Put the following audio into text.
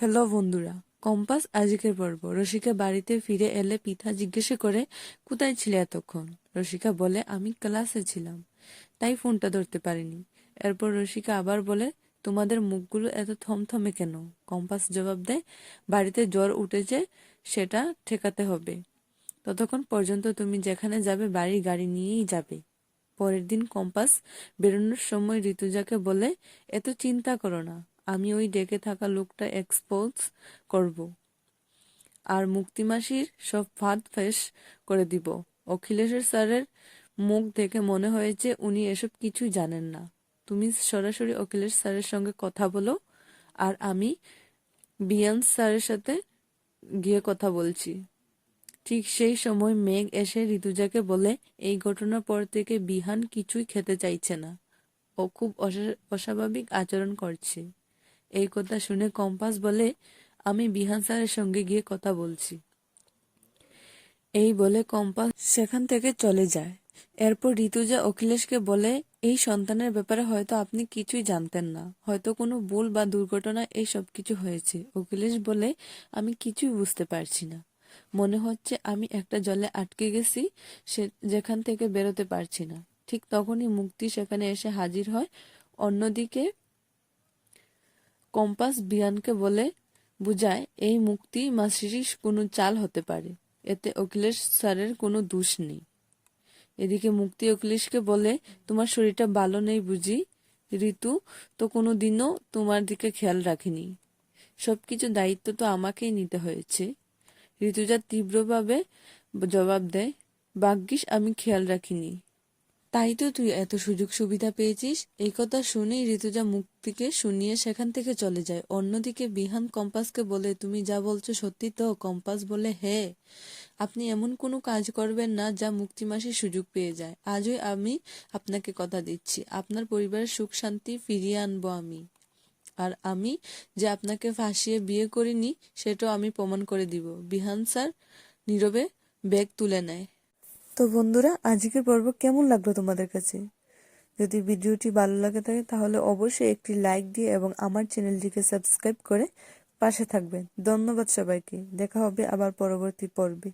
Hello বন্ধুরা, compass আজকের পর্ব। রসিকা বাড়িতে ফিরে এলে পিতা জিজ্ঞাসা করে, কোথায় ছিলে এতক্ষণ? রসিকা বলে, আমি ক্লাসে ছিলাম, তাই ফোনটা ধরতে পারিনি। এরপর রসিকা আবার বলে, তোমাদের মুখগুলো এত থমথমে কেন? কম্পাস জবাব দেয়, বাড়িতে জ্বর উঠেছে, সেটা ঠেকাতে হবে। ততক্ষণ পর্যন্ত তুমি যেখানে যাবে বাড়ির গাড়ি নিয়েই যাবে। পরের দিন কম্পাস বেরোনোর সময় ঋতুজাকে বলে, এত চিন্তা করো না, আমি ওই ডেকে থাকা লোকটা এক্সপোজ করব আর মুক্তিমাসির সব ফাঁদ ফেস করে দিব। অখিলেশ্বর স্যারের মুখ দেখে মনে হয়েছে উনি এসব কিছুই জানেন না। তুমি সরাসরি অখিলেশ স্যারের সঙ্গে কথা বলো, আর আমি বিয়ান স্যারের সাথে গিয়ে কথা বলছি। ঠিক সেই সময় মেঘ এসে ঋতুজাকে বলে, এই ঘটনার পর থেকে বিহান কিছুই খেতে চাইছে না, ও খুব অস্বাভাবিক আচরণ করছে। এই কথা শুনে কম্পাস বলে, আমি বিহান স্যারের সঙ্গে গিয়ে কথা বলছি। এই বলে কম্পাস সেখান থেকে চলে যায়। এরপর ঋতুজা অখিলেশকে বলে, এই সন্তানের ব্যাপারে হয়তো আপনি কিছুই জানতেন না, হয়তো কোনো ভুল বা দুর্ঘটনা এই সব কিছু হয়েছে। অখিলেশ বলে, আমি কিছুই বুঝতে পারছি না, মনে হচ্ছে আমি একটা জলে আটকে গেছি, যেখান থেকে বেরোতে পারছি না। ঠিক তখনই মুক্তি সেখানে এসে হাজির হয়। অন্যদিকে কম্পাস বিয়ানকে বলে বুঝায়, এই মুক্তি মাসির কোনো চাল হতে পারে, এতে অখিলেশ স্যারের কোনো দোষ নেই। এদিকে মুক্তি অখিলেশকে বলে, তোমার শরীরটা ভালো নেই বুঝি? ঋতু তো কোনো দিনও তোমার দিকে খেয়াল রাখেনি, সবকিছু দায়িত্ব তো আমাকেই নিতে হয়েছে। ঋতুজা তীব্রভাবে জবাব দেয়, ভাগ্যিস আমি খেয়াল রাখিনি, তাই তো তুই এত সুযোগ সুবিধা পেয়েছিস। এই কথা শুনেই ঋতুজা মুক্তিকে শুনিয়ে সেখান থেকে চলে যায়। অন্যদিকে বিহান কম্পাসকে বলে, তুমি যা বলছো সত্যি তো? কম্পাস বলে, হ্যাঁ, আপনি এমন কোনো কাজ করবেন না যা মুক্তি মাসির সুযোগ পেয়ে যায়। আজই আমি আপনাকে কথা দিচ্ছি, আপনার পরিবারের সুখ শান্তি ফিরিয়ে আনবো আমি। আর আমি যে আপনাকে ফাঁসিয়ে বিয়ে করিনি সেটাও আমি প্রমাণ করে দিব। বিহান স্যার নীরবে ব্যাগ তুলে নেয়। তো বন্ধুরা, আজকের পর্ব কেমন লাগলো তোমাদের কাছে? যদি ভিডিওটি ভালো লাগে থাকে তাহলে অবশ্যই একটি লাইক দিয়ে এবং আমার চ্যানেলটিকে সাবস্ক্রাইব করে পাশে থাকবেন। ধন্যবাদ সবাইকে। দেখা হবে আবার পরবর্তী পর্বে।